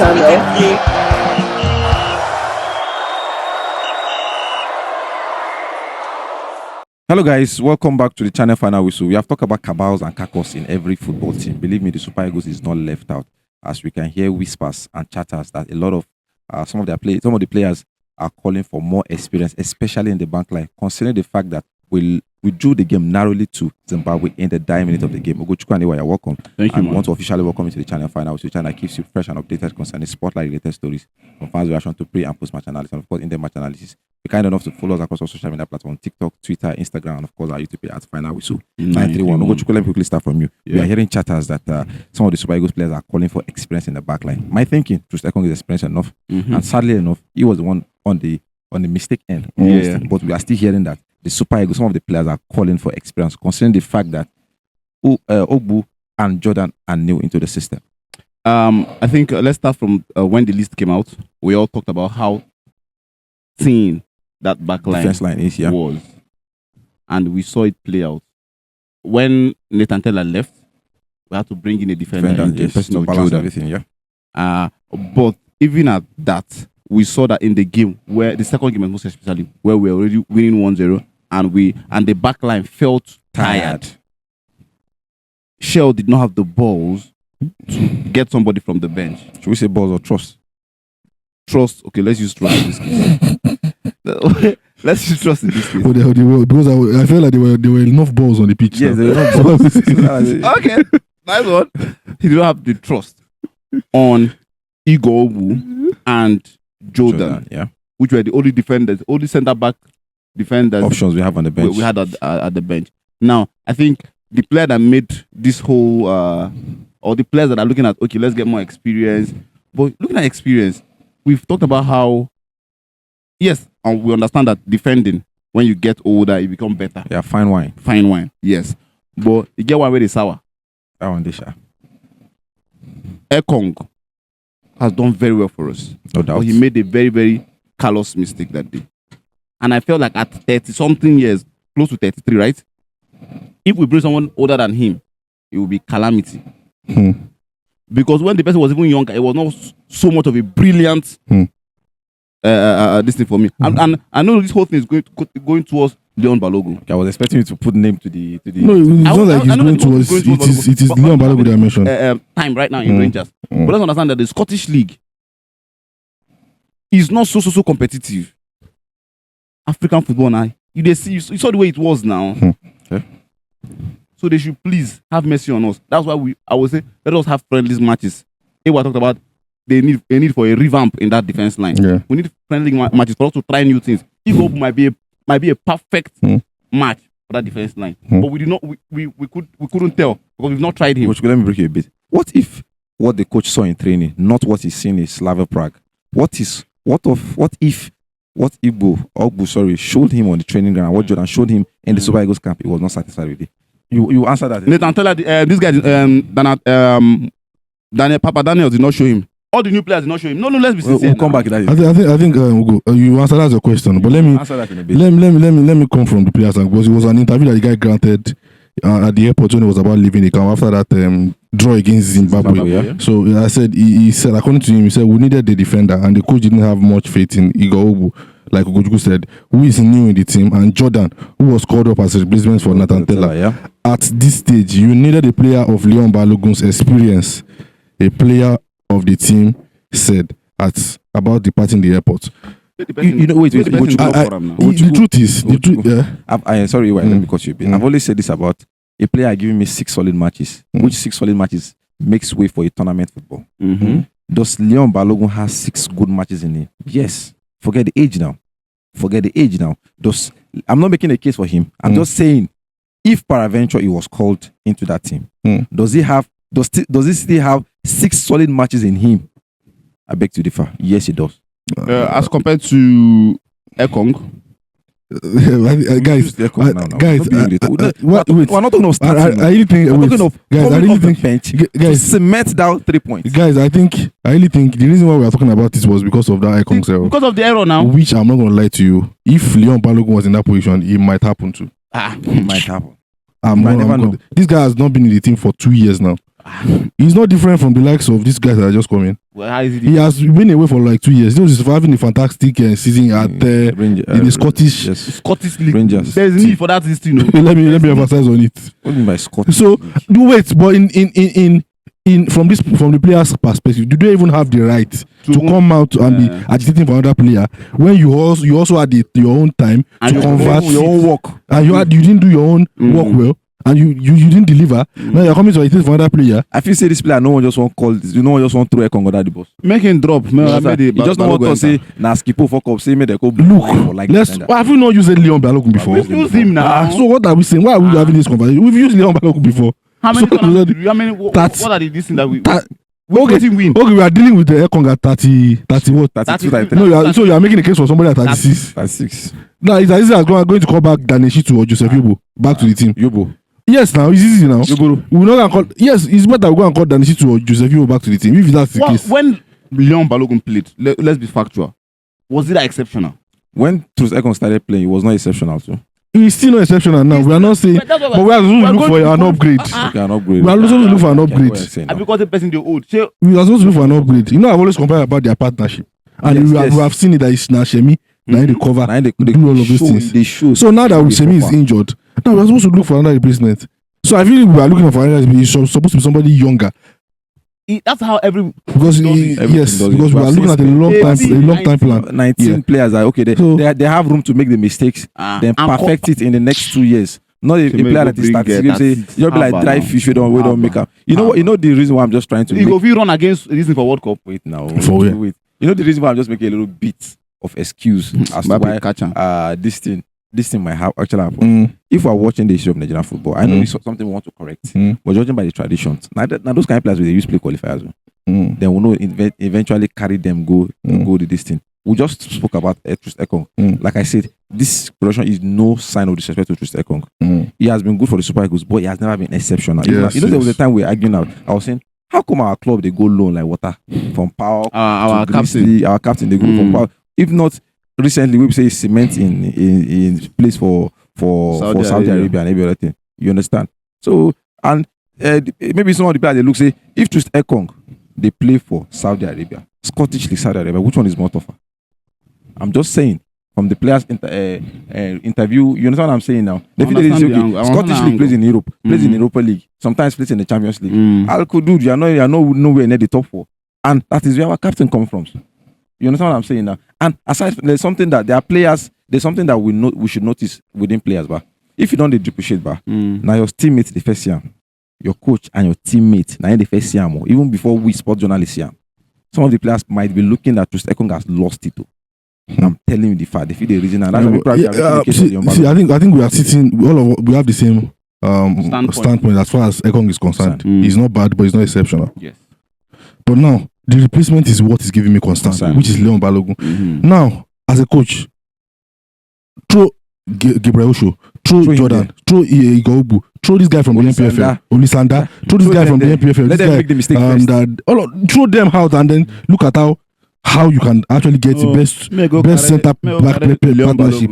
channel. Hello guys, welcome back to the channel Final Whistle. We have talked about cabals and cacos in every football team. Believe me, the Super Eagles is not left out, as we can hear whispers and chatters that a lot of some of the players are calling for more experience, especially in the back line, considering the fact that we drew the game narrowly to Zimbabwe in the dying minute of the game. Ogochukwu and Ewa, you're welcome. Thank you. And we want to officially welcome you to the channel Final Whistle, the channel that keeps you fresh and updated concerning spotlight related stories, from fans' reaction to pre and post match analysis, and of course in the match analysis. Be kind enough to follow us across our social media platforms: TikTok, Twitter, Instagram, and of course our YouTube page at Final Whistle 931. Ogochukwu, let me quickly start from you. We are hearing chatters that some of the Super Eagles players are calling for experience in the back line. My thinking, Trust Ekong is experienced enough, and sadly enough, he was the one on the mistake end. But we are still hearing that the Super Eagles, some of the players are calling for experience, considering the fact that Ogbu and Jordan are new into the system. I think let's start from when the list came out. We all talked about how thin that backline Defense line is, was, and we saw it play out. When Nathan Taylor left, we had to bring in a defender, personal balance, everything, but even at that, we saw that in the game, where the second game, most especially, where we were already winning 1-0, and the backline felt tired. Chelle did not have the balls to get somebody from the bench. Should we say balls or trust? Trust. Okay, let's use trust in this case. Let's use trust in this case. Because I felt like there were enough balls on the pitch. Yes, there were enough balls. Okay, nice one. He didn't have the trust on Igor Obu and Jordan, which were the only defenders, only centre back defenders options we have on the bench. We had at the bench. Now, I think the player that made this whole, or the players that are looking at, okay, let's get more experience. But looking at experience, we've talked about how, yes, and we understand that defending, when you get older, it becomes better. Yeah, fine wine. Fine wine, yes. But you get one where it's sour. That one, Disha. Ekong has done very well for us. No doubt. But he made a very, very callous mistake that day. And I felt like at 30-something years, close to 33, right? If we bring someone older than him, it will be calamity. Because when the person was even younger, it was not so much of a brilliant this thing for me. And I know this whole thing is going towards Leon Balogun. Okay, I was expecting you to put name to the. No, it's not like it's going towards. It is Leon Balogun that I mentioned. Time right now in Rangers. But let's understand that the Scottish League is not so competitive. African football now, you saw the way it was now. Okay. So they should please have mercy on us. That's why I would say let us have friendly matches. If we talked about they need for a revamp in that defense line. Yeah. We need friendly matches for us to try new things. Igor might be a perfect match for that defense line. But we did not we couldn't tell because we've not tried him. Which, let me break you a bit. What if what the coach saw in training, not what he's seen in Slavia Prague? What if Ogbu showed him on the training ground, what Jordan showed him in the Super Eagles camp, he was not satisfied with it? You answer that. Nathan Taylor, this guy, Daniel did not show him. All the new players did not show him. No, let's be sincere. We'll come back to that. I think Ugo, you answered that as a question, but let me answer that in a bit. Let me come from the players, because it was an interview that the guy granted at the airport when it was about leaving the camp after that draw against Zimbabwe. So I said he said, according to him, he said we needed the defender, and the coach didn't have much faith in Igor Obu, like Ogochukwu said, who is new in the team, and Jordan, who was called up as a replacement for Nathan Taylor. At this stage, you needed a player of Leon Balogun's experience. A player of the team said about departing the airport. You know, wait. The truth is, sorry, let me cut you a bit. I've always said this about a player giving me 6 solid matches, which 6 solid matches makes way for a tournament football. Does Leon Balogun have 6 good matches in him? Yes. Forget the age now. I'm not making a case for him. I'm just saying, if peradventure he was called into that team, does he still have 6 solid matches in him? I beg to differ. Yes, he does. As compared to Ekong, guys, we're not talking of starting. I really think, we're talking of guys, I really think, bench guys, to cement down 3 points. Guys, I really think the reason why we are talking about this was because of that Ekong's error. Because of the error now. Which I'm not going to lie to you. If Leon Balogun was in that position, it might happen too. It might happen. I never know. This guy has not been in the team for 2 years now. He's not different from the likes of these guys that are just coming. Well, how is it? He has been away for like 2 years. He was having a fantastic season at in the Scottish. Yes. Scottish League. Rangers. There's need for that list, you know. let me emphasize on it. What do you mean by Scottish? So wait, but in from the player's perspective, do they even have the right to come out and be agitating for another player when you also had your own time And to your convert your own work. and you didn't do your own work well and you didn't deliver. Now you're coming to agitate for another player. I feel say this player, no one just want call this. No one just want throw Ekong under the bus. Make him drop. He just don't want to say na Skipo fuck up. Say me they go Look, why have we not used Leon Balogun before? We've used him now. So what are we saying? Why are we having this conversation? We've used Leon Balogun before. How many? So- What That- are the this thing that we? That- What him win? Okay, we are dealing with the Ekong at 30 what? 32, 32. No, so you are making a case for somebody at 36. 36. Now it's as easy as going to call back Daneshitu or Joseph Yobo back to the team. Yobo. Yes, now it's easy now. Yobo. We will not gonna call. Yes, it's better we go and call Daneshitu or Joseph Yobo back to the team if that's the case. When Leon Balogun played, let's be factual. Was it exceptional? When Truth Ekong started playing, it was not exceptional too. He's still not exceptional now. We are not saying, But that's what but we are supposed to look going for to an improve. upgrade. Okay, an upgrade. We are supposed to look for an upgrade. And because the person they old, say, We are supposed to look for an upgrade. You know, I've always complained about their partnership, and Yes, we have seen it that it's Shemi. Now they cover, Now they do all of these things. They show. So now that They Shemi is proper. injured, now we are supposed to look for another replacement. So I feel we are looking for another replacement. It's supposed to be somebody younger that's how every because Does it. yes, Everything does it. because we We are have looking at a seen long time plan. 19 Yeah. players are okay. So- They have room to make the mistakes, then and perfect it in the next 2 years. Not a Shemi player go that is bring, starting. that Say is you'll be like Haba dry now. fish. We don't Haba. make up. You know what? You know the reason why I'm just trying to. you go Make, if you run against this thing for World Cup. wait now. For wait, where? wait. You know the reason why I'm just making a little bit of excuse as to Mbappe catch am. why this thing might have actually happen. If we're watching the history of Nigerian football, I know this is something we want to correct. But judging by the traditions, now those kind of players they use play qualifiers. Then we'll know eventually carry them go the distance. We just spoke about Truth Ekong. Like I said, this production is no sign of disrespect to Truth Ekong. He has been good for the Super Eagles, but he has never been exceptional. Yes, There was a yes. time we were arguing out. I was saying, how come our club they go low like water from power Our to captain. Grizzly, our captain they go from power. If not recently, we say cement in place for Saudi Arabia and every other thing. You understand? So and maybe some of the players they look say if Truth Ekong they play for Saudi Arabia, Scottish League Saudi Arabia, which one is more tougher? I'm just saying from the players interview. You understand what I'm saying now? I understand the angle. I understand Scottish the League plays angle. in Europe, plays in Europa League, sometimes plays in the Champions League. Al Kudu, you are nowhere near the top 4, and that is where our captain comes from. You understand what I'm saying now? And aside, there's something that there are players. There's something that we should notice within players, but if you don't depreciate, but now your teammates the first year, your coach and your teammates now in the first year more, even before we sport journalists here, some of the players might be looking at Truth Ekong has lost it. I'm telling you the fact. They feel the reason, and that's why people are making the case for the young See, Balogun. I think we are sitting. We have the same Standpoint. as far as Ekong is concerned. Mm. He's not bad, but he's not exceptional. Yes. But now the replacement is what is giving me concern, Concern. which is Leon Balogun. Mm-hmm. Now, as a coach, throw Gabriel Osho, throw Throw him Jordan, there. throw Igaubu, throw this guy from the Olisanda. NPFL, Olisanda, throw this Throw guy them from the there. NPFL. Let This them guy, make the mistake first. throw them out and then look at how you can actually get the best centre back partnership.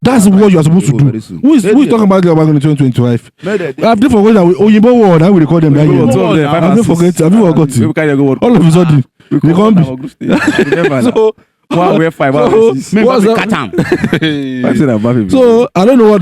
That's what you are supposed to do. Who is talking about Leon Balogun in 2025? I've never forgotten that Oyinbo World. I will record them that year. Two of them, I've never forgotten. Have you forgotten? We carry a good All of a sudden, we they can't be. So, we're 5 hours. what's up? Catch him. So I don't know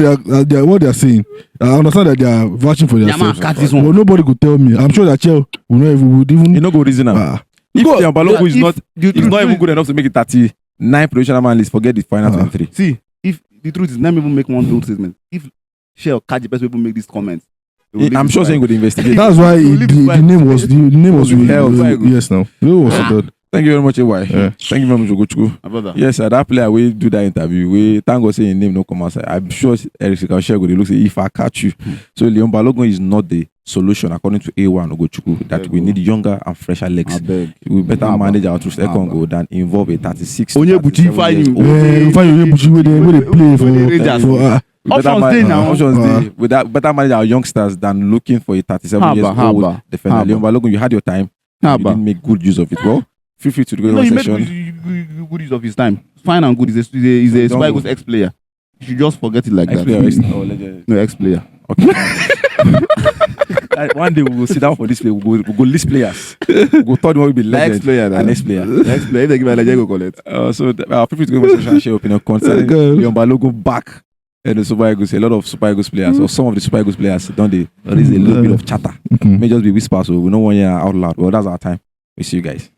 what they are saying. I understand that they are vouching for man, themselves. catch this But one. nobody could tell me. I'm sure that Chelle would even. You know, go reason now. Ah. If Go- Leon Balogun is if not, the he's truth not even is- good enough to make it 39 professional man list. Forget the final 23. See, if the truth is, let me even make one bold statement. If Shell catch the best people make these comments, they will leave I'm this sure vibe. saying good investigate. That's why You leave the it name was the name was Hell, very good. yes now. It was good. Thank you very much, AY. Yeah. Thank you very much, Ogochukwu. My brother. Yes, sir, that player we do that interview. We thank God say his name no come outside. I'm sure Eric Shell go dey look say if I catch you. So Leon Balogun is not the solution according to A1 Ogochukwu that we need younger and fresher legs. I beg. We better Haba. manage our Truth Ekong Haba. than involve a 36. Onyebuchi 37 Ifeanyi. years old. Yeah, find your name, where they play Where for. they Rangers. for We better Options manage- dey now. Options dey. With that, better manage our youngsters than looking for a 37 years old Haba. defender. Haba. Leon Balogun, you had your time. You Haba. didn't make good use of it. Well, feel free to go No, on he made session. good use of his time. Fine and good. He's a Don't Super go. Eagles ex-player. You should just forget it like Ex-player, that. oh, legend. No, ex-player. Okay. One day we will sit down for this play. We go list players. We go tell them what will be legend. Next player. And next player. Next player. If they give a legend, go call it. So our people to go to social share opinion concerning Leon Balogun back and the Super Eagles. A lot of Super Eagles players or some of the Super Eagles players don't they? There is a little bit of chatter. May just be whispers, so we know one year out loud. Well, that's our time. We see you guys.